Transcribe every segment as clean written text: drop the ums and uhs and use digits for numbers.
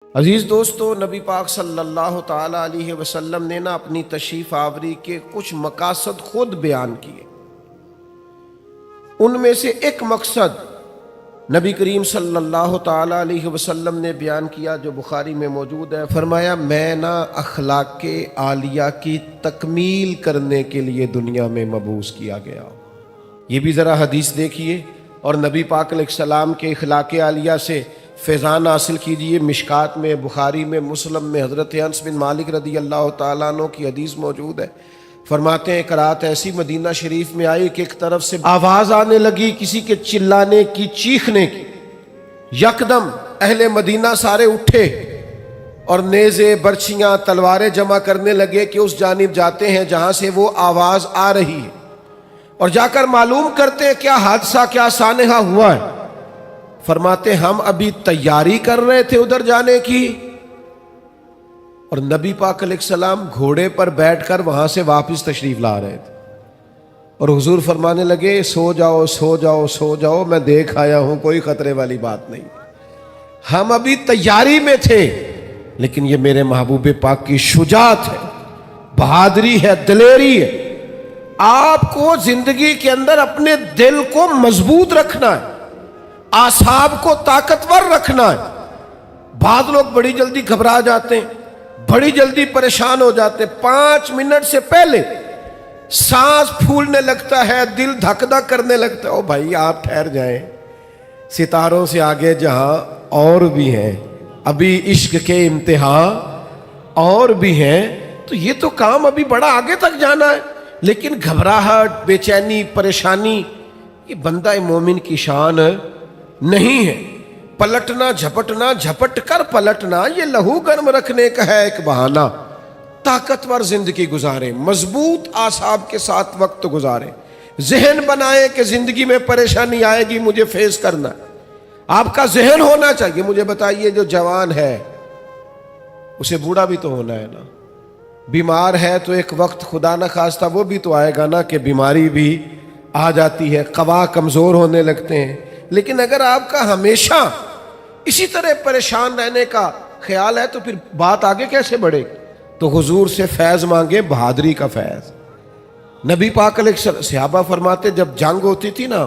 عزیز دوستو، نبی پاک صلی اللہ تعالی علیہ وسلم نے اپنی تشریف آوری کے کچھ مقاصد خود بیان کیے۔ ان میں سے ایک مقصد نبی کریم صلی اللہ تعالی علیہ وسلم نے بیان کیا جو بخاری میں موجود ہے۔ فرمایا میں اخلاق عالیہ کی تکمیل کرنے کے لیے دنیا میں مبعوث کیا گیا۔ یہ بھی ذرا حدیث دیکھیے اور نبی پاک علیہ السلام کے اخلاق عالیہ سے فیضان حاصل کیجئے۔ مشکات میں، بخاری میں، مسلم میں حضرت انس بن مالک رضی اللہ تعالیٰ عنہ کی حدیث موجود ہے۔ فرماتے ہیں ایک رات ایسی مدینہ شریف میں آئی کہ ایک طرف سے آواز آنے لگی کسی کے چلانے کی، چیخنے کی۔ یکدم اہل مدینہ سارے اٹھے اور نیزے، برچھیاں، تلواریں جمع کرنے لگے کہ اس جانب جاتے ہیں جہاں سے وہ آواز آ رہی ہے اور جا کر معلوم کرتے ہیں کیا حادثہ، کیا سانحہ ہوا ہے۔ فرماتے ہم ابھی تیاری کر رہے تھے ادھر جانے کی اور نبی پاک علیہ السلام گھوڑے پر بیٹھ کر وہاں سے واپس تشریف لا رہے تھے اور حضور فرمانے لگے سو جاؤ سو جاؤ سو جاؤ، میں دیکھ آیا ہوں، کوئی خطرے والی بات نہیں۔ ہم ابھی تیاری میں تھے لیکن یہ میرے محبوب پاک کی شجاعت ہے، بہادری ہے، دلیری ہے۔ آپ کو زندگی کے اندر اپنے دل کو مضبوط رکھنا ہے، اعصاب کو طاقتور رکھنا ہے۔ بعض لوگ بڑی جلدی گھبرا جاتے ہیں، بڑی جلدی پریشان ہو جاتے ہیں، 5 منٹ سے پہلے سانس پھولنے لگتا ہے، دل دھک دھک کرنے لگتا ہے۔ او بھائی آپ ٹھہر جائیں، ستاروں سے آگے جہاں اور بھی ہیں، ابھی عشق کے امتحان اور بھی ہیں، تو یہ تو کام ابھی بڑا آگے تک جانا ہے۔ لیکن گھبراہٹ، بے چینی، پریشانی یہ بندہ مومن کی شان نہیں ہے۔ پلٹنا، جھپٹنا، جھپٹ کر پلٹنا یہ لہو گرم رکھنے کا ہے ایک بہانہ۔ طاقتور زندگی گزاریں، مضبوط اعصاب کے ساتھ وقت گزاریں، ذہن بنائیں کہ زندگی میں پریشانی آئے گی، مجھے فیس کرنا ہے۔ آپ کا ذہن ہونا چاہیے۔ مجھے بتائیے جو جوان ہے اسے بوڑھا بھی تو ہونا ہے نا، بیمار ہے تو ایک وقت خدا نہ خواستہ وہ بھی تو آئے گا نا کہ بیماری بھی آ جاتی ہے، قوا کمزور ہونے لگتے ہیں۔ لیکن اگر آپ کا ہمیشہ اسی طرح پریشان رہنے کا خیال ہے تو پھر بات آگے کیسے بڑھے؟ تو حضور سے فیض مانگے، بہادری کا فیض۔ نبی پاک علیہ السلام، صحابہ فرماتے جب جنگ ہوتی تھی نا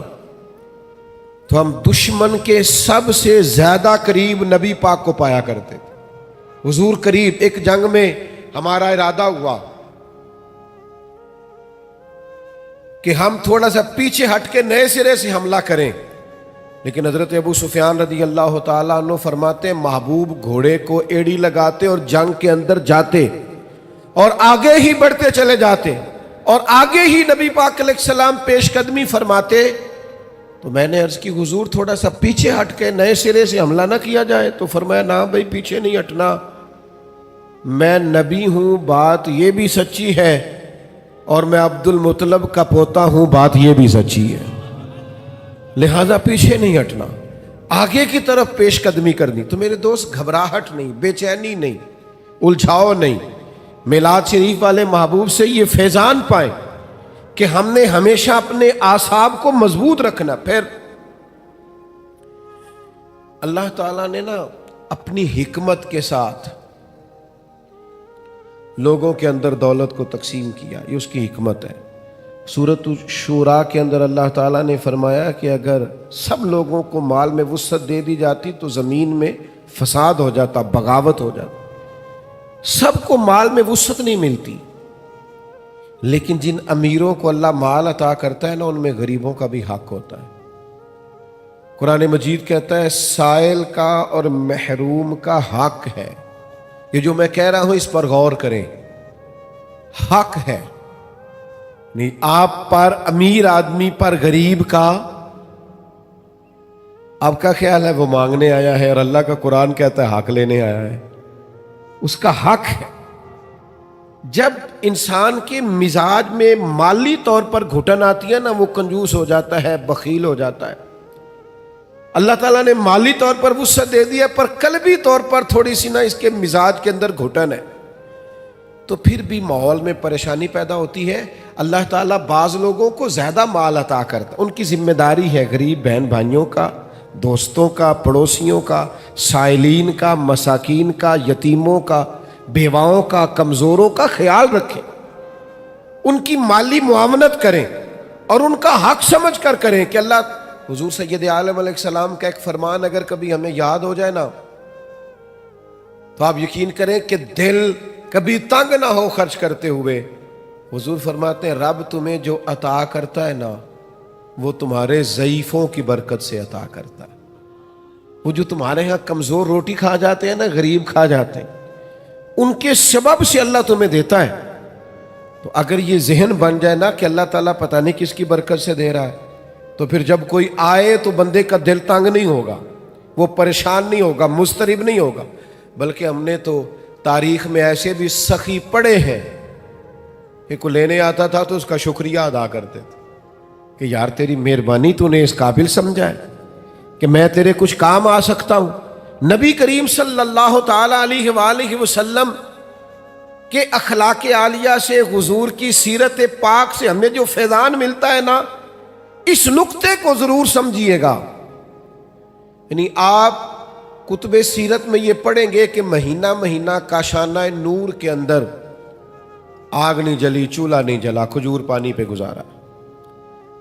تو ہم دشمن کے سب سے زیادہ قریب نبی پاک کو پایا کرتے تھے، حضور قریب۔ ایک جنگ میں ہمارا ارادہ ہوا کہ ہم تھوڑا سا پیچھے ہٹ کے نئے سرے سے حملہ کریں، لیکن حضرت ابو سفیان رضی اللہ تعالیٰ عنہ فرماتے محبوب گھوڑے کو ایڑی لگاتے اور جنگ کے اندر جاتے اور آگے ہی بڑھتے چلے جاتے اور آگے ہی نبی پاک علیہ السلام پیش قدمی فرماتے۔ تو میں نے عرض کی حضور تھوڑا سا پیچھے ہٹ کے نئے سرے سے حملہ نہ کیا جائے؟ تو فرمایا نہ بھائی پیچھے نہیں ہٹنا، میں نبی ہوں، بات یہ بھی سچی ہے، اور میں عبد المطلب کا پوتا ہوں، بات یہ بھی سچی ہے، لہذا پیچھے نہیں ہٹنا، آگے کی طرف پیش قدمی کرنی۔ تو میرے دوست گھبراہٹ نہیں، بے چینی نہیں، الجھاؤ نہیں۔ میلاد شریف والے محبوب سے یہ فیضان پائیں کہ ہم نے ہمیشہ اپنے اعصاب کو مضبوط رکھنا۔ پھر اللہ تعالیٰ نے اپنی حکمت کے ساتھ لوگوں کے اندر دولت کو تقسیم کیا، یہ اس کی حکمت ہے۔ سورۃ الشورى کے اندر اللہ تعالیٰ نے فرمایا کہ اگر سب لوگوں کو مال میں وسعت دے دی جاتی تو زمین میں فساد ہو جاتا، بغاوت ہو جاتا۔ سب کو مال میں وسعت نہیں ملتی، لیکن جن امیروں کو اللہ مال عطا کرتا ہے نا ان میں غریبوں کا بھی حق ہوتا ہے۔ قرآن مجید کہتا ہے سائل کا اور محروم کا حق ہے۔ یہ جو میں کہہ رہا ہوں اس پر غور کریں، حق ہے، نہیں آپ پر، امیر آدمی پر غریب کا۔ آپ کا خیال ہے وہ مانگنے آیا ہے اور اللہ کا قرآن کہتا ہے حق لینے آیا ہے؟ اس کا حق ہے۔ جب انسان کے مزاج میں مالی طور پر گھٹن آتی ہے نا وہ کنجوس ہو جاتا ہے، بخیل ہو جاتا ہے۔ اللہ تعالیٰ نے مالی طور پر وسعت دے دیا پر قلبی طور پر تھوڑی سی اس کے مزاج کے اندر گھٹن ہے تو پھر بھی ماحول میں پریشانی پیدا ہوتی ہے۔ اللہ تعالیٰ بعض لوگوں کو زیادہ مال عطا کرتا، ان کی ذمہ داری ہے غریب بہن بھائیوں کا دوستوں کا، پڑوسیوں کا، سائلین کا، مساکین کا، یتیموں کا، بیواؤں کا، کمزوروں کا خیال رکھیں، ان کی مالی معاونت کریں اور ان کا حق سمجھ کر کریں کہ اللہ حضور سید عالم علیہ السلام کا ایک فرمان اگر کبھی ہمیں یاد ہو جائے نا تو آپ یقین کریں کہ دل کبھی تنگ نہ ہو خرچ کرتے ہوئے۔ حضور فرماتے ہیں رب تمہیں جو عطا کرتا ہے نا وہ تمہارے ضعیفوں کی برکت سے عطا کرتا ہے۔ وہ جو تمہارے ہاں کمزور روٹی کھا جاتے ہیں نا، غریب کھا جاتے ہیں، ان کے سبب سے اللہ تمہیں دیتا ہے۔ تو اگر یہ ذہن بن جائے نا کہ اللہ تعالیٰ پتہ نہیں کس کی برکت سے دے رہا ہے، تو پھر جب کوئی آئے تو بندے کا دل تنگ نہیں ہوگا، وہ پریشان نہیں ہوگا، مضطرب نہیں ہوگا۔ بلکہ ہم نے تو تاریخ میں ایسے بھی سخی پڑے ہیں کہ کوئی لینے آتا تھا تو اس کا شکریہ ادا کرتے تھے کہ یار تیری مہربانی، تو نے اس قابل سمجھا ہے کہ میں تیرے کچھ کام آ سکتا ہوں۔ نبی کریم صلی اللہ تعالی علیہ وآلہ وسلم کہ اخلاق عالیہ سے، حضور کی سیرت پاک سے ہمیں جو فیضان ملتا ہے نا، اس نقطے کو ضرور سمجھیے گا۔ یعنی آپ کتب سیرت میں یہ پڑھیں گے کہ مہینہ مہینہ کاشانہ نور کے اندر آگ نہیں جلی، چولہا نہیں جلا، کھجور پانی پہ گزارا۔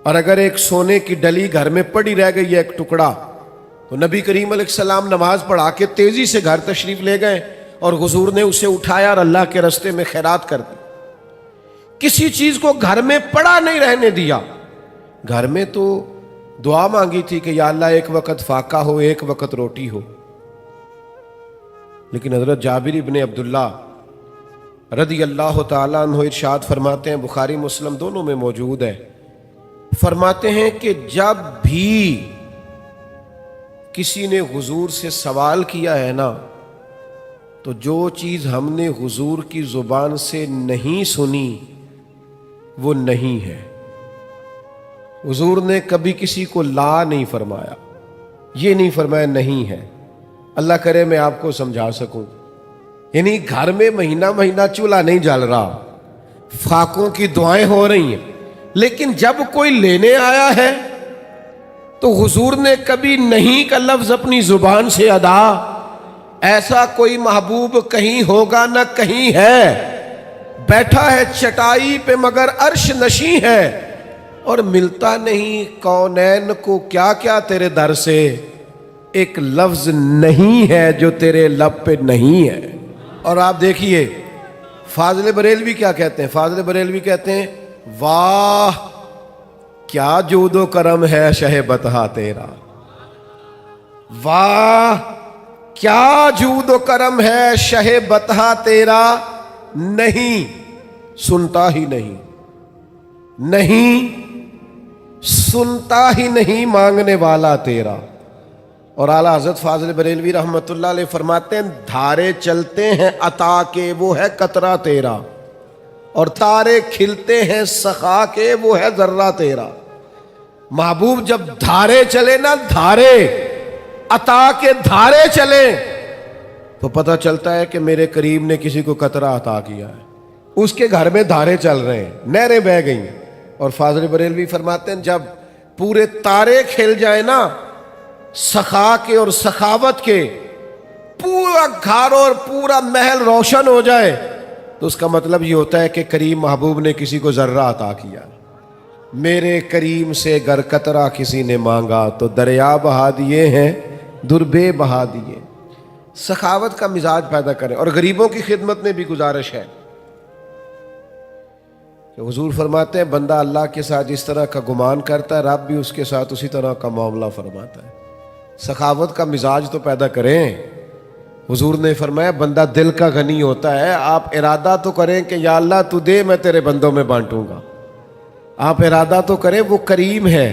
اور اگر ایک سونے کی ڈلی گھر میں پڑی رہ گئی ہے ایک ٹکڑا، تو نبی کریم علیہ السلام نماز پڑھا کے تیزی سے گھر تشریف لے گئے اور حضور نے اسے اٹھایا اور اللہ کے راستے میں خیرات کر دی۔ کسی چیز کو گھر میں پڑا نہیں رہنے دیا۔ گھر میں تو دعا مانگی تھی کہ یا اللہ ایک وقت فاقہ ہو، ایک وقت روٹی ہو۔ لیکن حضرت جابر ابن عبداللہ رضی اللہ تعالیٰ عنہ ارشاد فرماتے ہیں، بخاری مسلم دونوں میں موجود ہے، فرماتے ہیں کہ جب بھی کسی نے حضور سے سوال کیا ہے نا، تو جو چیز ہم نے حضور کی زبان سے نہیں سنی وہ نہیں ہے۔ حضور نے کبھی کسی کو لا نہیں فرمایا، یہ نہیں فرمایا نہیں ہے۔ اللہ کرے میں آپ کو سمجھا سکوں، یعنی گھر میں مہینہ مہینہ چولہا نہیں جل رہا، فاقوں کی دعائیں ہو رہی ہیں، لیکن جب کوئی لینے آیا ہے تو حضور نے کبھی نہیں کا لفظ اپنی زبان سے ادا۔ ایسا کوئی محبوب کہیں ہوگا نہ کہیں ہے، بیٹھا ہے چٹائی پہ مگر عرش نشیں ہے، اور ملتا نہیں کونین کو کیا کیا تیرے در سے، ایک لفظ نہیں ہے جو تیرے لب پہ نہیں ہے۔ اور آپ دیکھیے فاضل بریلوی کیا کہتے ہیں، فاضل بریلوی کہتے ہیں واہ کیا جود و کرم ہے شہ بطحہ تیرا، واہ کیا جود و کرم ہے شہ بطحہ تیرا، نہیں سنتا ہی نہیں، نہیں سنتا ہی نہیں مانگنے والا تیرا۔ اور اعلیٰ حضرت فاضل بریلوی رحمۃ اللہ علیہ فرماتے ہیں دھارے چلتے ہیں عطا کے وہ ہے قطرہ تیرا، اور تارے کھلتے ہیں سخا کے وہ ہے ذرہ تیرا۔ محبوب جب دھارے چلے نا، دھارے عطا کے دھارے چلے تو پتہ چلتا ہے کہ میرے کریم نے کسی کو قطرہ عطا کیا ہے، اس کے گھر میں دھارے چل رہے ہیں، نہریں بہہ گئی ہیں۔ اور فاضل بریلوی فرماتے ہیں جب پورے تارے کھل جائے نا سخا کے اور سخاوت کے، پورا گھر اور پورا محل روشن ہو جائے، تو اس کا مطلب یہ ہوتا ہے کہ کریم محبوب نے کسی کو ذرہ عطا کیا۔ میرے کریم سے گر قطرہ کسی نے مانگا تو دریا بہا دیے ہیں، دربے بہا دیے۔ سخاوت کا مزاج پیدا کریں، اور غریبوں کی خدمت میں بھی گزارش ہے کہ حضور فرماتے ہیں بندہ اللہ کے ساتھ جس طرح کا گمان کرتا ہے رب بھی اس کے ساتھ اسی طرح کا معاملہ فرماتا ہے۔ سخاوت کا مزاج تو پیدا کریں۔ حضور نے فرمایا بندہ دل کا غنی ہوتا ہے، آپ ارادہ تو کریں کہ یا اللہ تو دے میں تیرے بندوں میں بانٹوں گا، آپ ارادہ تو کریں، وہ کریم ہے،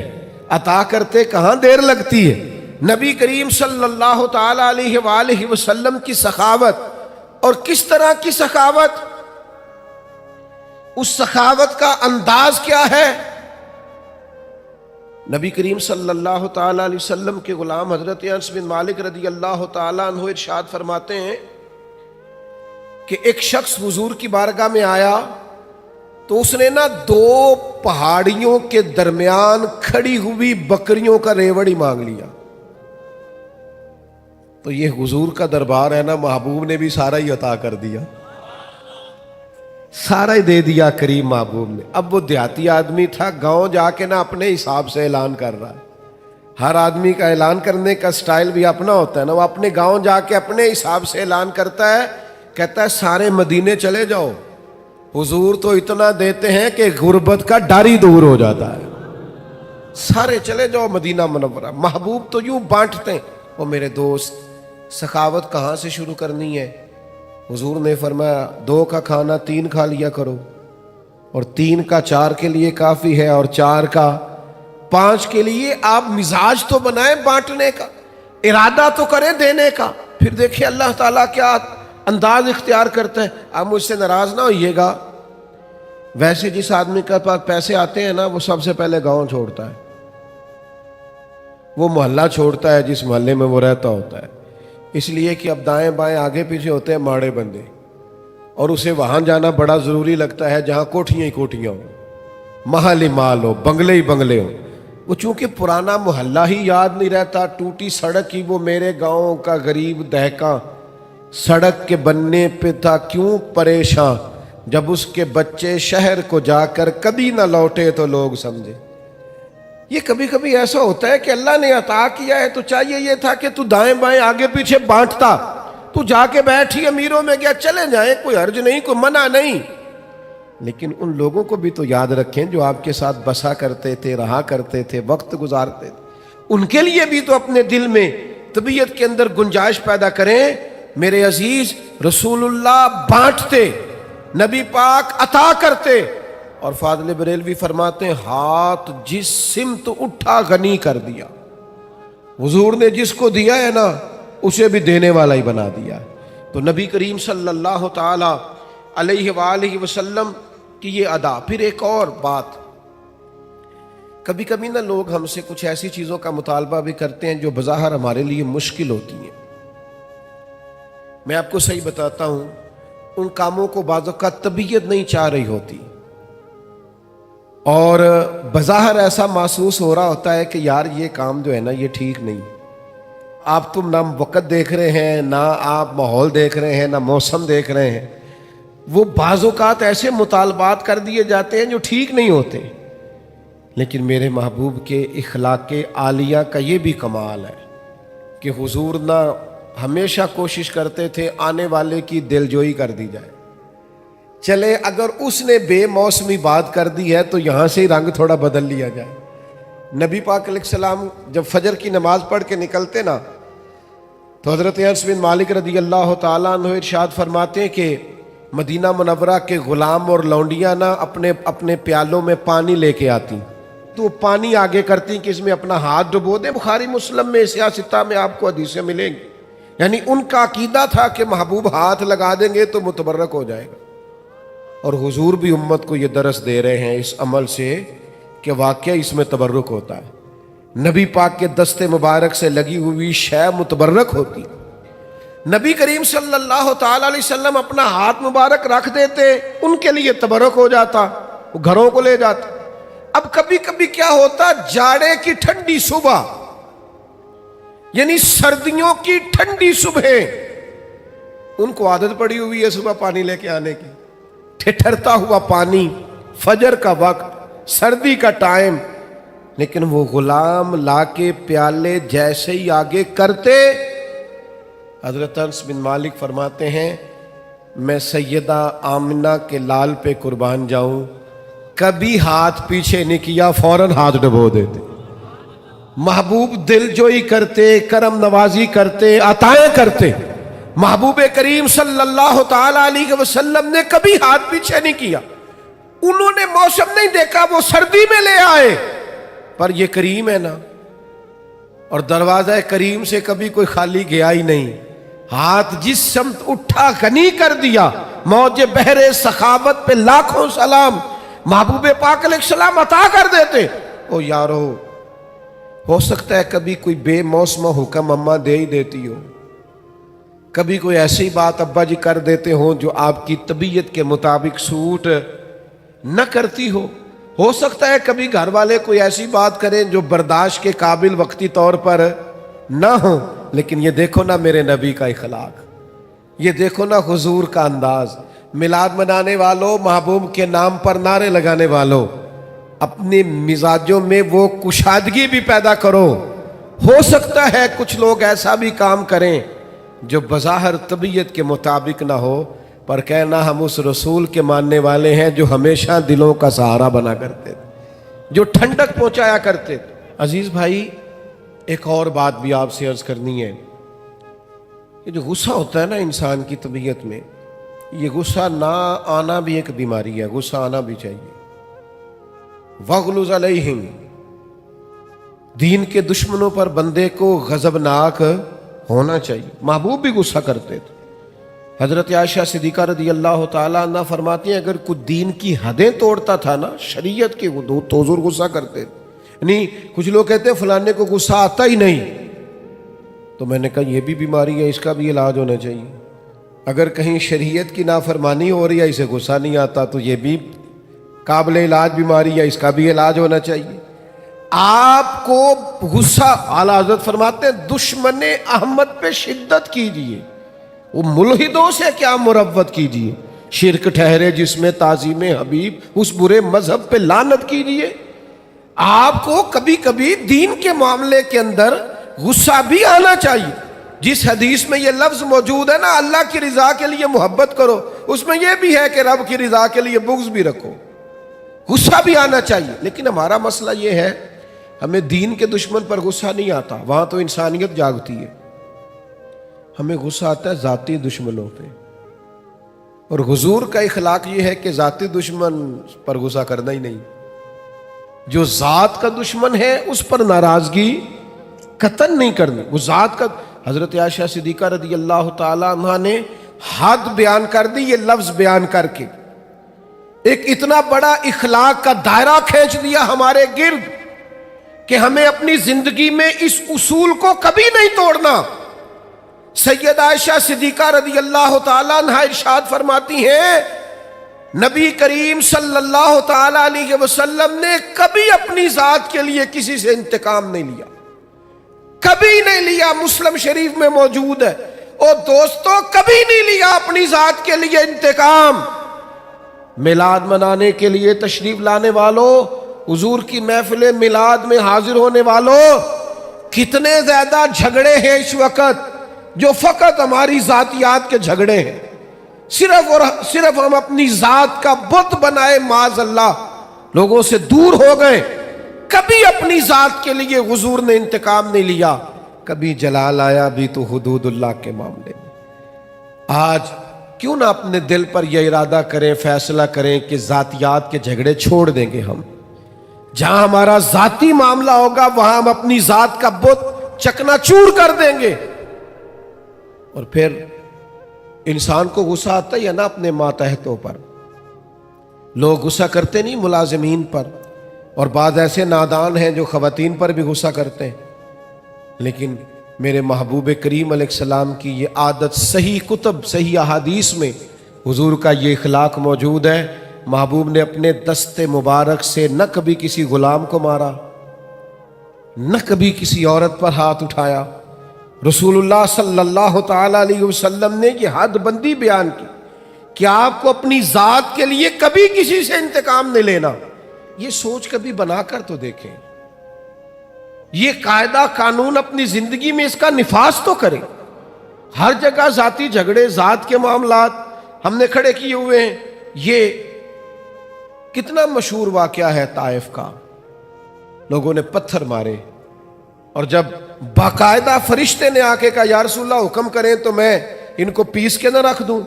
عطا کرتے کہاں دیر لگتی ہے۔ نبی کریم صلی اللہ تعالی علیہ وآلہ وسلم کی سخاوت، اور کس طرح کی سخاوت، اس سخاوت کا انداز کیا ہے۔ نبی کریم صلی اللہ تعالی علیہ وسلم کے غلام حضرت انس بن مالک رضی اللہ تعالیٰ عنہ ارشاد فرماتے ہیں کہ ایک شخص حضور کی بارگاہ میں آیا تو اس نے نا دو پہاڑیوں کے درمیان کھڑی ہوئی بکریوں کا ریوڑ ہی مانگ لیا۔ تو یہ حضور کا دربار ہے نا، محبوب نے بھی سارا ہی عطا کر دیا، سارا ہی دے دیا کریم محبوب نے۔ اب وہ دیہاتی آدمی تھا، گاؤں جا کے نا اپنے حساب سے اعلان کر رہا ہے۔ ہر آدمی کا اعلان کرنے کا سٹائل بھی اپنا ہوتا ہے نا، وہ اپنے گاؤں جا کے اپنے حساب سے اعلان کرتا ہے، کہتا ہے سارے مدینے چلے جاؤ، حضور تو اتنا دیتے ہیں کہ غربت کا ڈر ہی دور ہو جاتا ہے، سارے چلے جاؤ مدینہ منورہ۔ محبوب تو یوں بانٹتے ہیں۔ وہ میرے دوست، سخاوت کہاں سے شروع کرنی ہے؟ حضور نے فرمایا 2 کا کھانا 3 کھا لیا کرو، اور 3 کا 4 کے لیے کافی ہے، اور 4 کا 5 کے لیے۔ آپ مزاج تو بنائیں بانٹنے کا، ارادہ تو کریں دینے کا، پھر دیکھیں اللہ تعالیٰ کیا انداز اختیار کرتا ہے۔ آپ مجھ سے ناراض نہ ہوئیے گا، ویسے جس آدمی کے پاس پیسے آتے ہیں نا، وہ سب سے پہلے گاؤں چھوڑتا ہے، وہ محلہ چھوڑتا ہے جس محلے میں وہ رہتا ہوتا ہے، اس لیے کہ اب دائیں بائیں آگے پیچھے ہوتے ہیں ماڑے بندے، اور اسے وہاں جانا بڑا ضروری لگتا ہے جہاں کوٹھیاں ہی کوٹھیاں ہوں، محل ہی مال ہو، بنگلے ہی بنگلے ہوں۔ وہ چونکہ پرانا محلہ ہی یاد نہیں رہتا، ٹوٹی سڑک ہی وہ میرے گاؤں کا غریب دہقاں سڑک کے بننے پہ تھا کیوں پریشاں، جب اس کے بچے شہر کو جا کر کبھی نہ لوٹے تو لوگ سمجھے۔ یہ کبھی کبھی ایسا ہوتا ہے کہ اللہ نے عطا کیا ہے تو چاہیے یہ تھا کہ تو دائیں بائیں آگے پیچھے بانٹتا، تو جا کے بیٹھی امیروں میں گیا، چلے جائیں، کوئی حرج نہیں، کوئی منع نہیں، لیکن ان لوگوں کو بھی تو یاد رکھیں جو آپ کے ساتھ بسا کرتے تھے، رہا کرتے تھے، وقت گزارتے تھے، ان کے لیے بھی تو اپنے دل میں طبیعت کے اندر گنجائش پیدا کریں۔ میرے عزیز، رسول اللہ بانٹتے، نبی پاک عطا کرتے، اور فاضل بریلوی فرماتے ہیں ہاتھ جس سمت اٹھا غنی کر دیا۔ حضور نے جس کو دیا ہے نا، اسے بھی دینے والا ہی بنا دیا۔ تو نبی کریم صلی اللہ تعالی علیہ وآلہ وسلم کی یہ ادا۔ پھر ایک اور بات، کبھی کبھی نا لوگ ہم سے کچھ ایسی چیزوں کا مطالبہ بھی کرتے ہیں جو بظاہر ہمارے لیے مشکل ہوتی ہیں۔ میں آپ کو صحیح بتاتا ہوں، ان کاموں کو بعض اوقات طبیعت نہیں چاہ رہی ہوتی، اور بظاہر ایسا محسوس ہو رہا ہوتا ہے کہ یار یہ کام جو ہے نا یہ ٹھیک نہیں۔ آپ تم نہ وقت دیکھ رہے ہیں، نہ آپ ماحول دیکھ رہے ہیں، نہ موسم دیکھ رہے ہیں، وہ بعض اوقات ایسے مطالبات کر دیے جاتے ہیں جو ٹھیک نہیں ہوتے۔ لیکن میرے محبوب کے اخلاق عالیہ کا یہ بھی کمال ہے کہ حضور نہ ہمیشہ کوشش کرتے تھے آنے والے کی دلجوئی کر دی جائے۔ چلے اگر اس نے بے موسمی بات کر دی ہے تو یہاں سے ہی رنگ تھوڑا بدل لیا جائے۔ نبی پاک علیہ السلام جب فجر کی نماز پڑھ کے نکلتے نا، تو حضرت انس بن مالک رضی اللہ تعالیٰ عنہ ارشاد فرماتے ہیں کہ مدینہ منورہ کے غلام اور لونڈیاں نا اپنے پیالوں میں پانی لے کے آتی، تو پانی آگے کرتی کہ اس میں اپنا ہاتھ ڈبو دے۔ بخاری مسلم میں سیاستہ میں آپ کو حدیثیں ملیں گی۔ یعنی ان کا عقیدہ تھا کہ محبوب ہاتھ لگا دیں گے تو متبرک ہو جائے گا، اور حضور بھی امت کو یہ درس دے رہے ہیں اس عمل سے کہ واقعی اس میں تبرک ہوتا ہے۔ نبی پاک کے دست مبارک سے لگی ہوئی شے متبرک ہوتی۔ نبی کریم صلی اللہ تعالی علیہ وسلم اپنا ہاتھ مبارک رکھ دیتے، ان کے لیے تبرک ہو جاتا، وہ گھروں کو لے جاتے۔ اب کبھی کبھی کیا ہوتا، جاڑے کی ٹھنڈی صبح، یعنی سردیوں کی ٹھنڈی صبح، ان کو عادت پڑی ہوئی ہے صبح پانی لے کے آنے کی، ٹھٹھرتا ہوا پانی، فجر کا وقت، سردی کا ٹائم، لیکن وہ غلام لا کے پیالے جیسے ہی آگے کرتے، حضرت انس بن مالک فرماتے ہیں میں سیدہ آمنہ کے لال پہ قربان جاؤں، کبھی ہاتھ پیچھے نہیں کیا، فوراً ہاتھ ڈبو دیتے۔ محبوب دل جوئی کرتے، کرم نوازی کرتے، عطائیں کرتے۔ محبوب کریم صلی اللہ تعالی علیہ وسلم نے کبھی ہاتھ پیچھے نہیں کیا۔ انہوں نے موسم نہیں دیکھا، وہ سردی میں لے آئے، پر یہ کریم ہے نا، اور دروازہ کریم سے کبھی کوئی خالی گیا ہی نہیں۔ ہاتھ جس سمت اٹھا غنی کر دیا۔ موج بحر سخاوت پہ لاکھوں سلام، محبوب پاک علیہ السلام عطا کر دیتے۔ او یارو، ہو سکتا ہے کبھی کوئی بے موسم حکم اماں دے ہی دیتی ہو، کبھی کوئی ایسی بات ابا جی کر دیتے ہوں جو آپ کی طبیعت کے مطابق سوٹ نہ کرتی ہو سکتا ہے کبھی گھر والے کوئی ایسی بات کریں جو برداشت کے قابل وقتی طور پر نہ ہو، لیکن یہ دیکھو نا میرے نبی کا اخلاق، یہ دیکھو نا حضور کا انداز۔ میلاد منانے والوں، محبوب کے نام پر نعرے لگانے والوں، اپنے مزاجوں میں وہ کشادگی بھی پیدا کرو۔ ہو سکتا ہے کچھ لوگ ایسا بھی کام کریں جو بظاہر طبیعت کے مطابق نہ ہو، پر کہنا ہم اس رسول کے ماننے والے ہیں جو ہمیشہ دلوں کا سہارا بنا کرتے تھے، جو ٹھنڈک پہنچایا کرتے تھے۔ عزیز بھائی، ایک اور بات بھی آپ سے عرض کرنی ہے۔ یہ جو غصہ ہوتا ہے نا انسان کی طبیعت میں، یہ غصہ نہ آنا بھی ایک بیماری ہے، غصہ آنا بھی چاہیے۔ وَغْلُظْ عَلَيْهِمْ، دین کے دشمنوں پر بندے کو غضبناک ہونا چاہیے۔ محبوب بھی غصہ کرتے تھے۔ حضرت عائشہ صدیقہ رضی اللہ تعالیٰ عنہ فرماتی ہیں اگر کوئی دین کی حدیں توڑتا تھا نا، شریعت کی حدود، تو حضور غصہ کرتے تھے۔ یعنی کچھ لوگ کہتے ہیں فلانے کو غصہ آتا ہی نہیں، تو میں نے کہا یہ بھی بیماری ہے، اس کا بھی علاج ہونا چاہیے۔ اگر کہیں شریعت کی نافرمانی ہو رہی ہے، اسے غصہ نہیں آتا، تو یہ بھی قابل علاج بیماری ہے، اس کا بھی علاج ہونا چاہیے۔ آپ کو غصہ، اعلیٰ حضرت فرماتے ہیں دشمن احمد پہ شدت کیجیے، وہ ملحدوں سے کیا مروت کیجیے، شرک ٹھہرے جس میں تعظیم حبیب، اس برے مذہب پہ لعنت کیجیے۔ آپ کو کبھی کبھی دین کے معاملے کے اندر غصہ بھی آنا چاہیے۔ جس حدیث میں یہ لفظ موجود ہے نا، اللہ کی رضا کے لیے محبت کرو، اس میں یہ بھی ہے کہ رب کی رضا کے لیے بغض بھی رکھو، غصہ بھی آنا چاہیے۔ لیکن ہمارا مسئلہ یہ ہے، ہمیں دین کے دشمن پر غصہ نہیں آتا، وہاں تو انسانیت جاگتی ہے۔ ہمیں غصہ آتا ہے ذاتی دشمنوں پہ، اور حضور کا اخلاق یہ ہے کہ ذاتی دشمن پر غصہ کرنا ہی نہیں۔ جو ذات کا دشمن ہے اس پر ناراضگی قطعاً نہیں کرنی، وہ ذات کا۔ حضرت عائشہ صدیقہ رضی اللہ تعالیٰ عنہ نے حد بیان کر دی، یہ لفظ بیان کر کے ایک اتنا بڑا اخلاق کا دائرہ کھینچ دیا ہمارے گرد کہ ہمیں اپنی زندگی میں اس اصول کو کبھی نہیں توڑنا۔ سیدہ عائشہ صدیقہ رضی اللہ تعالیٰ عنہ ارشاد فرماتی ہیں نبی کریم صلی اللہ تعالیٰ علیہ وسلم نے کبھی اپنی ذات کے لیے کسی سے انتقام نہیں لیا، کبھی نہیں لیا۔ مسلم شریف میں موجود ہے، اور دوستوں کبھی نہیں لیا اپنی ذات کے لیے انتقام۔ میلاد منانے کے لیے تشریف لانے والوں، حضور کی محفل میلاد میں حاضر ہونے والوں، کتنے زیادہ جھگڑے ہیں اس وقت جو فقط ہماری ذاتیات کے جھگڑے ہیں، صرف اور صرف ہم اپنی ذات کا بت بنائے، معاذ اللہ لوگوں سے دور ہو گئے۔ کبھی اپنی ذات کے لیے حضور نے انتقام نہیں لیا، کبھی جلال آیا بھی تو حدود اللہ کے معاملے میں۔ آج کیوں نہ اپنے دل پر یہ ارادہ کریں، فیصلہ کریں کہ ذاتیات کے جھگڑے چھوڑ دیں گے ہم۔ جہاں ہمارا ذاتی معاملہ ہوگا وہاں ہم اپنی ذات کا بت چکنا چور کر دیں گے۔ اور پھر انسان کو غصہ آتا ہی ہے نا اپنے ماتحتوں پر، لوگ غصہ کرتے نہیں ملازمین پر، اور بعض ایسے نادان ہیں جو خواتین پر بھی غصہ کرتے ہیں۔ لیکن میرے محبوب کریم علیہ السلام کی یہ عادت صحیح کتب، صحیح احادیث میں حضور کا یہ اخلاق موجود ہے۔ محبوب نے اپنے دست مبارک سے نہ کبھی کسی غلام کو مارا، نہ کبھی کسی عورت پر ہاتھ اٹھایا۔ رسول اللہ صلی اللہ تعالیٰ علیہ وسلم نے یہ حد بندی بیان کی کہ آپ کو اپنی ذات کے لیے کبھی کسی سے انتقام نہیں لینا۔ یہ سوچ کبھی بنا کر تو دیکھیں، یہ قاعدہ قانون اپنی زندگی میں اس کا نفاذ تو کریں۔ ہر جگہ ذاتی جھگڑے، ذات کے معاملات ہم نے کھڑے کیے ہوئے ہیں۔ یہ کتنا مشہور واقعہ ہے طائف کا، لوگوں نے پتھر مارے، اور جب باقاعدہ فرشتے نے آ کے کہا یا رسول اللہ حکم کریں تو میں ان کو پیس کے نہ رکھ دوں،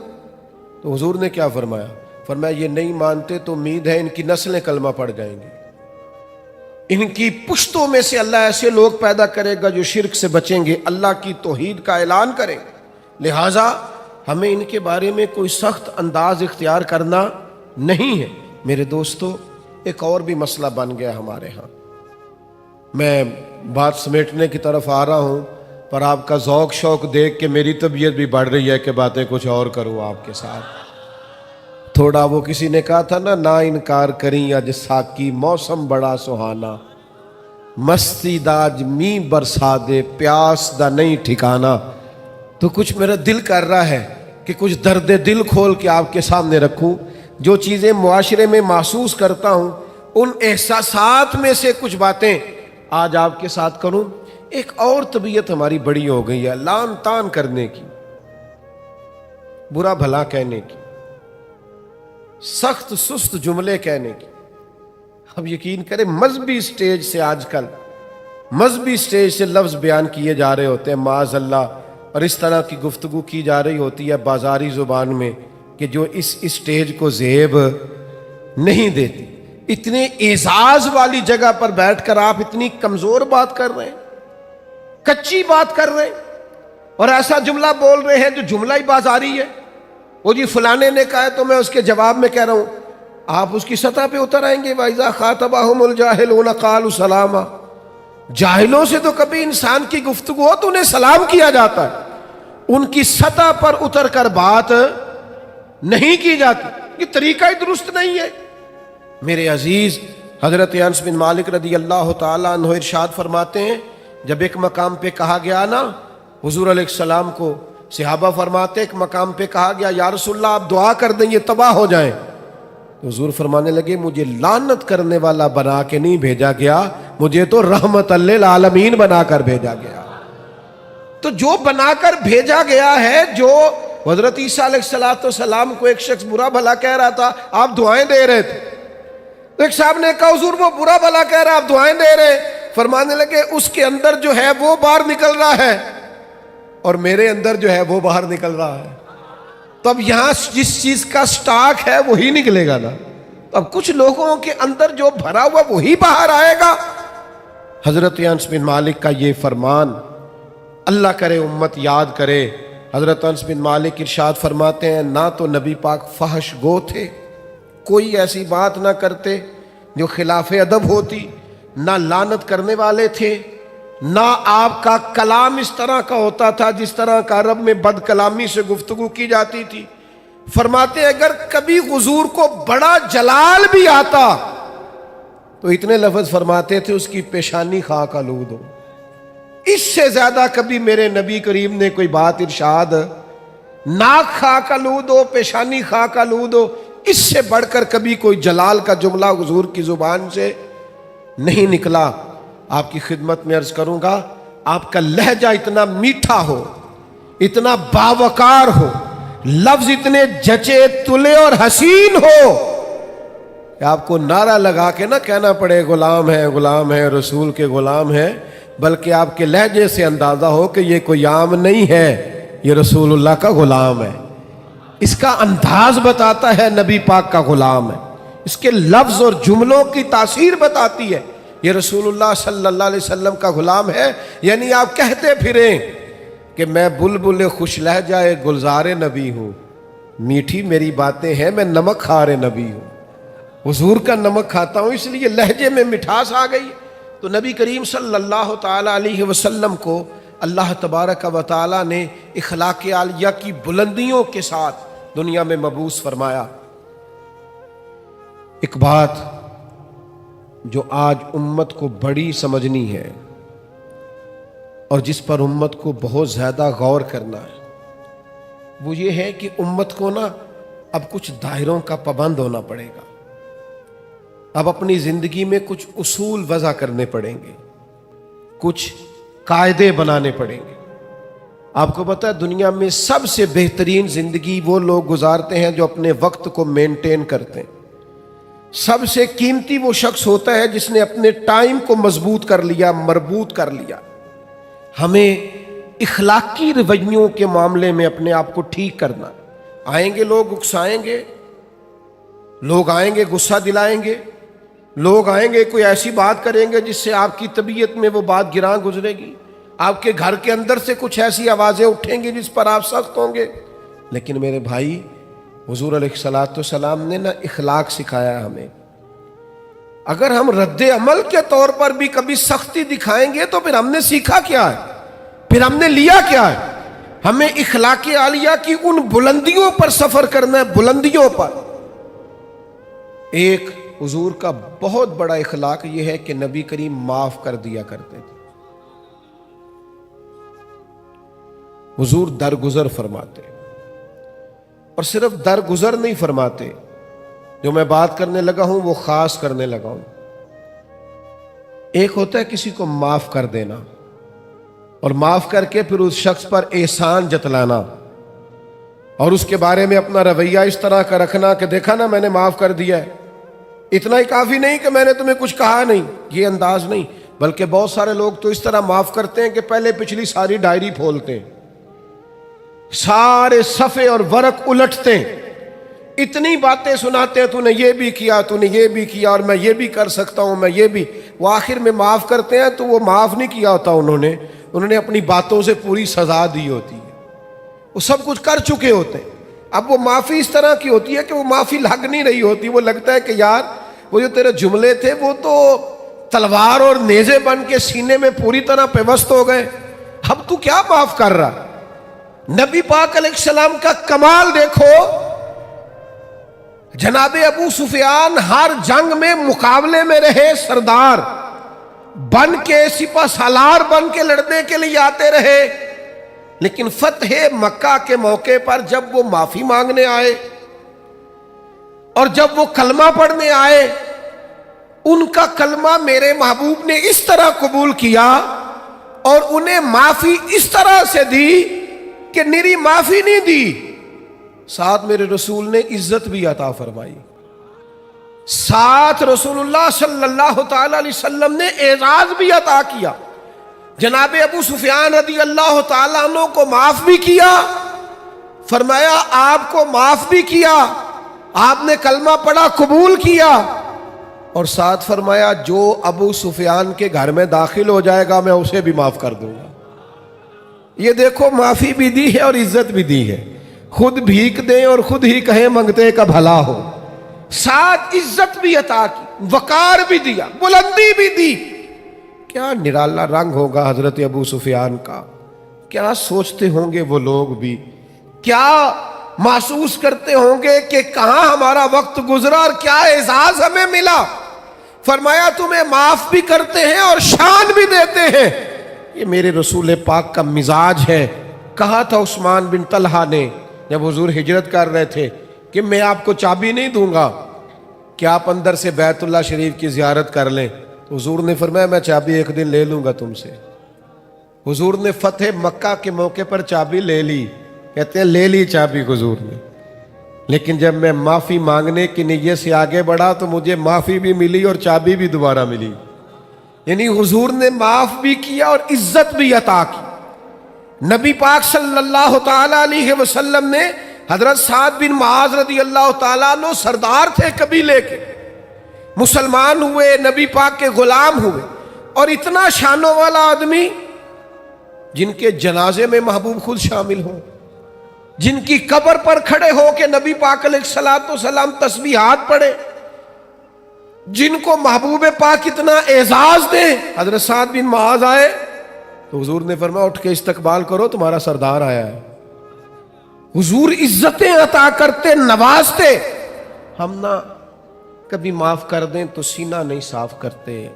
تو حضور نے کیا فرمایا؟ فرمایا یہ نہیں مانتے تو امید ہے ان کی نسلیں کلمہ پڑ جائیں گی، ان کی پشتوں میں سے اللہ ایسے لوگ پیدا کرے گا جو شرک سے بچیں گے، اللہ کی توحید کا اعلان کریں۔ لہٰذا ہمیں ان کے بارے میں کوئی سخت انداز اختیار کرنا نہیں ہے۔ میرے دوستو، ایک اور بھی مسئلہ بن گیا ہمارے ہاں۔ میں بات سمیٹنے کی طرف آ رہا ہوں، پر آپ کا ذوق شوق دیکھ کے میری طبیعت بھی بڑھ رہی ہے کہ باتیں کچھ اور کروں آپ کے ساتھ۔ تھوڑا وہ کسی نے کہا تھا نا انکار کریں اج ساکی موسم بڑا سہانا، مستی داج می برسا دے پیاس دا نہیں ٹھکانا. تو کچھ میرا دل کر رہا ہے کہ کچھ درد دل کھول کے آپ کے سامنے رکھوں. جو چیزیں معاشرے میں محسوس کرتا ہوں ان احساسات میں سے کچھ باتیں آج آپ کے ساتھ کروں. ایک اور طبیعت ہماری بڑی ہو گئی ہے، لان تان کرنے کی، برا بھلا کہنے کی، سخت سست جملے کہنے کی. اب یقین کریں مذہبی سٹیج سے، آج کل مذہبی سٹیج سے لفظ بیان کیے جا رہے ہوتے ہیں معاذ اللہ، اور اس طرح کی گفتگو کی جا رہی ہوتی ہے بازاری زبان میں کہ جو اس سٹیج کو زیب نہیں دیتی. اتنے اعزاز والی جگہ پر بیٹھ کر آپ اتنی کمزور بات کر رہے ہیں، کچی بات کر رہے ہیں، اور ایسا جملہ بول رہے ہیں جو جملہ ہی بازاری ہے. وہ جی فلانے نے کہا ہے تو میں اس کے جواب میں کہہ رہا ہوں. آپ اس کی سطح پہ اتر آئیں گے. وَإِذَا خَاطَبَهُمُ الْجَاهِلُونَ قَالُوا سَلَامًا. جاہلوں سے تو کبھی انسان کی گفتگو ہو تو انہیں سلام کیا جاتا ہے، ان کی سطح پر اتر کر بات نہیں کی جاتی. یہ طریقہ ہی درست نہیں ہے. میرے عزیز، حضرت انس بن مالک رضی اللہ تعالیٰ عنہ ارشاد فرماتے ہیں جب ایک مقام پہ کہا گیا نا حضور علیہ السلام کو، صحابہ فرماتے ایک مقام پہ کہا گیا یا رسول اللہ آپ دعا کر دیں یہ تباہ ہو جائیں. تو حضور فرمانے لگے مجھے لعنت کرنے والا بنا کے نہیں بھیجا گیا، مجھے تو رحمت للعالمین بنا کر بھیجا گیا. تو جو بنا کر بھیجا گیا ہے، جو حضرت عیسیٰ علیہ السلام کو ایک شخص برا بھلا کہہ رہا تھا، آپ دعائیں دے رہے تھے. تو ایک صاحب نے کہا حضور وہ برا بھلا کہہ رہا ہے آپ دعائیں دے رہے. فرمانے لگے اس کے اندر جو ہے وہ باہر نکل رہا ہے اور میرے اندر جو ہے وہ باہر نکل رہا ہے. تو اب یہاں جس چیز کا سٹاک ہے وہی نکلے گا نا. اب کچھ لوگوں کے اندر جو بھرا ہوا وہی باہر آئے گا. حضرت انس بن مالک کا یہ فرمان، اللہ کرے امت یاد کرے. حضرت انس بن مالک ارشاد فرماتے ہیں نہ تو نبی پاک فحش گو تھے، کوئی ایسی بات نہ کرتے جو خلاف ادب ہوتی، نہ لعنت کرنے والے تھے، نہ آپ کا کلام اس طرح کا ہوتا تھا جس طرح کا عرب میں بد کلامی سے گفتگو کی جاتی تھی. فرماتے اگر کبھی حضور کو بڑا جلال بھی آتا تو اتنے لفظ فرماتے تھے اس کی پیشانی خاک آلود ہو. اس سے زیادہ کبھی میرے نبی کریم نے کوئی بات ارشاد، ناک خاک آلود ہو، پیشانی خاک آلود ہو، اس سے بڑھ کر کبھی کوئی جلال کا جملہ حضور کی زبان سے نہیں نکلا. آپ کی خدمت میں عرض کروں گا آپ کا لہجہ اتنا میٹھا ہو، اتنا باوقار ہو، لفظ اتنے جچے تلے اور حسین ہو کہ آپ کو نعرہ لگا کے نہ کہنا پڑے غلام ہے رسول کے غلام ہے، بلکہ آپ کے لہجے سے اندازہ ہو کہ یہ کوئی عام نہیں ہے، یہ رسول اللہ کا غلام ہے. اس کا انداز بتاتا ہے نبی پاک کا غلام ہے، اس کے لفظ اور جملوں کی تاثیر بتاتی ہے یہ رسول اللہ صلی اللہ علیہ وسلم کا غلام ہے. یعنی آپ کہتے پھریں کہ میں بلبل خوش لہجہ گلزار نبی ہوں، میٹھی میری باتیں ہیں، میں نمک خار نبی ہوں، حضور کا نمک کھاتا ہوں، اس لیے لہجے میں مٹھاس آ گئی. تو نبی کریم صلی اللہ تعالیٰ علیہ وسلم کو اللہ تبارک و تعالیٰ نے اخلاق عالیہ کی بلندیوں کے ساتھ دنیا میں مبعوث فرمایا. ایک بات جو آج امت کو بڑی سمجھنی ہے اور جس پر امت کو بہت زیادہ غور کرنا ہے وہ یہ ہے کہ امت کو نا اب کچھ دائروں کا پابند ہونا پڑے گا. اب اپنی زندگی میں کچھ اصول وضع کرنے پڑیں گے، کچھ قاعدے بنانے پڑیں گے. آپ کو پتہ ہے دنیا میں سب سے بہترین زندگی وہ لوگ گزارتے ہیں جو اپنے وقت کو مینٹین کرتے ہیں. سب سے قیمتی وہ شخص ہوتا ہے جس نے اپنے ٹائم کو مضبوط کر لیا، مربوط کر لیا. ہمیں اخلاقی رویوں کے معاملے میں اپنے آپ کو ٹھیک کرنا. آئیں گے لوگ اکسائیں گے، لوگ آئیں گے غصہ دلائیں گے، لوگ آئیں گے کوئی ایسی بات کریں گے جس سے آپ کی طبیعت میں وہ بات گراں گزرے گی، آپ کے گھر کے اندر سے کچھ ایسی آوازیں اٹھیں گی جس پر آپ سخت ہوں گے. لیکن میرے بھائی حضور علیہ السلام نے نا اخلاق سکھایا ہے ہمیں. اگر ہم رد عمل کے طور پر بھی کبھی سختی دکھائیں گے تو پھر ہم نے سیکھا کیا ہے، پھر ہم نے لیا کیا ہے؟ ہمیں اخلاق عالیہ کی ان بلندیوں پر سفر کرنا ہے، بلندیوں پر. ایک حضور کا بہت بڑا اخلاق یہ ہے کہ نبی کریم معاف کر دیا کرتے تھے. حضور درگزر فرماتے، اور صرف درگزر نہیں فرماتے، جو میں بات کرنے لگا ہوں وہ خاص کرنے لگا ہوں. ایک ہوتا ہے کسی کو معاف کر دینا، اور معاف کر کے پھر اس شخص پر احسان جتلانا، اور اس کے بارے میں اپنا رویہ اس طرح کا رکھنا کہ دیکھا نا میں نے معاف کر دیا ہے، اتنا ہی کافی نہیں کہ میں نے تمہیں کچھ کہا نہیں. یہ انداز نہیں، بلکہ بہت سارے لوگ تو اس طرح معاف کرتے ہیں کہ پہلے پچھلی ساری ڈائری پھولتے ہیں، سارے صفحے اور ورق الٹتے ہیں، اتنی باتیں سناتے ہیں، تو نے یہ بھی کیا، تو نے یہ بھی کیا، اور میں یہ بھی کر سکتا ہوں، میں یہ بھی. وہ آخر میں معاف کرتے ہیں تو وہ معاف نہیں کیا ہوتا انہوں نے اپنی باتوں سے پوری سزا دی ہوتی ہے، وہ سب کچھ کر چکے ہوتے ہیں. اب وہ معافی اس طرح کی ہوتی ہے کہ وہ معافی لگ نہیں رہی ہوتی، وہ لگتا ہے کہ یار وہ جو تیرے جملے تھے وہ تو تلوار اور نیزے بن کے سینے میں پوری طرح پیوست ہو گئے، اب تو کیا معاف کر رہا. نبی پاک علیہ السلام کا کمال دیکھو، جناب ابو سفیان ہر جنگ میں مقابلے میں رہے، سردار بن کے، سپہ سالار بن کے لڑنے کے لیے آتے رہے، لیکن فتح مکہ کے موقع پر جب وہ معافی مانگنے آئے اور جب وہ کلمہ پڑھنے آئے، ان کا کلمہ میرے محبوب نے اس طرح قبول کیا اور انہیں معافی اس طرح سے دی کہ نری معافی نہیں دی، ساتھ میرے رسول نے عزت بھی عطا فرمائی، ساتھ رسول اللہ صلی اللہ تعالی علیہ وسلم نے اعزاز بھی عطا کیا. جناب ابو سفیان رضی اللہ تعالیٰ عنہ کو معاف بھی کیا، فرمایا آپ کو معاف بھی کیا، آپ نے کلمہ پڑھا قبول کیا، اور ساتھ فرمایا جو ابو سفیان کے گھر میں داخل ہو جائے گا میں اسے بھی معاف کر دوں گا. یہ دیکھو معافی بھی دی ہے اور عزت بھی دی ہے، خود بھیک دیں اور خود ہی کہیں منگتے کا بھلا ہو، ساتھ عزت بھی عطا کی، وقار بھی دیا، بلندی بھی دی. کیا نرالا رنگ ہوگا حضرت ابو سفیان کا، کیا سوچتے ہوں گے وہ لوگ بھی، کیا محسوس کرتے ہوں گے کہ کہاں ہمارا وقت گزرا اور کیا اعزاز ہمیں ملا. فرمایا تمہیں معاف بھی کرتے ہیں اور شان بھی دیتے ہیں. یہ میرے رسول پاک کا مزاج ہے. کہا تھا عثمان بن طلحہ نے جب حضور ہجرت کر رہے تھے کہ میں آپ کو چابی نہیں دوں گا کہ آپ اندر سے بیت اللہ شریف کی زیارت کر لیں. حضور نے فرمایا میں چابی ایک دن لے لوں گا تم سے. حضور نے فتح مکہ کے موقع پر چابی لے لی، کہتے ہیں لے لی چابی حضور نے، لیکن جب میں معافی مانگنے کی نیت سے آگے بڑھا تو مجھے معافی بھی ملی اور چابی بھی دوبارہ ملی. یعنی حضور نے معاف بھی کیا اور عزت بھی عطا کی. نبی پاک صلی اللہ تعالی علیہ وسلم نے حضرت سعد بن معاذ رضی اللہ تعالیٰ عنہ سردار تھے قبیلے کے، مسلمان ہوئے، نبی پاک کے غلام ہوئے، اور اتنا شانوں والا آدمی جن کے جنازے میں محبوب خود شامل ہوں، جن کی قبر پر کھڑے ہو کے نبی پاک علیہ الصلوۃ والسلام تسبیحات پڑھے، جن کو محبوب پاک اتنا اعزاز دے. حضرت سعد بن معاذ آئے تو حضور نے فرمایا اٹھ کے استقبال کرو، تمہارا سردار آیا ہے. حضور عزتیں عطا کرتے، نوازتے. ہم نہ کبھی معاف کر دیں تو سینہ نہیں صاف کرتے،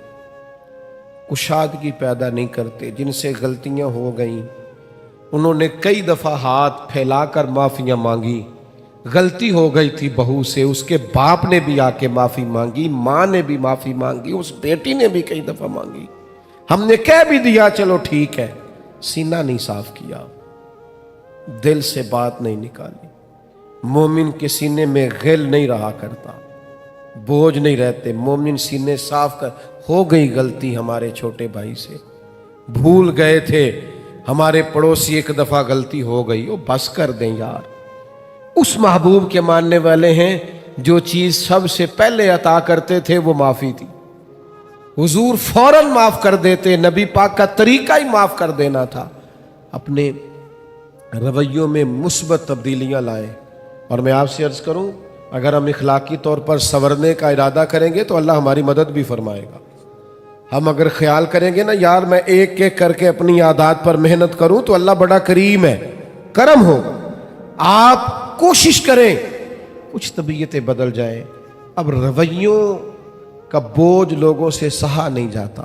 کشادگی پیدا نہیں کرتے. جن سے غلطیاں ہو گئیں انہوں نے کئی دفعہ ہاتھ پھیلا کر معافیاں مانگی. غلطی ہو گئی تھی بہو سے، اس کے باپ نے بھی آ کے معافی مانگی، ماں نے بھی معافی مانگی، اس بیٹی نے بھی کئی دفعہ مانگی. ہم نے کہہ بھی دیا چلو ٹھیک ہے، سینہ نہیں صاف کیا، دل سے بات نہیں نکالی. مومن کے سینے میں غل نہیں رہا کرتا، بوجھ نہیں رہتے. مومن سینے صاف کر. ہو گئی غلطی ہمارے چھوٹے بھائی سے، بھول گئے تھے، ہمارے پڑوسی ایک دفعہ غلطی ہو گئی، وہ بس کر دیں یار. اس محبوب کے ماننے والے ہیں جو چیز سب سے پہلے عطا کرتے تھے وہ معافی تھی. حضور فوراً معاف کر دیتے. نبی پاک کا طریقہ ہی معاف کر دینا تھا. اپنے رویوں میں مثبت تبدیلیاں لائیں. اور میں آپ سے عرض کروں اگر ہم اخلاقی طور پر سنورنے کا ارادہ کریں گے تو اللہ ہماری مدد بھی فرمائے گا. ہم اگر خیال کریں گے نا یار میں ایک ایک کر کے اپنی عادات پر محنت کروں تو اللہ بڑا کریم ہے، کرم ہوگا. آپ کوشش کریں کچھ طبیعتیں بدل جائیں. اب رویوں کا بوجھ لوگوں سے سہا نہیں جاتا۔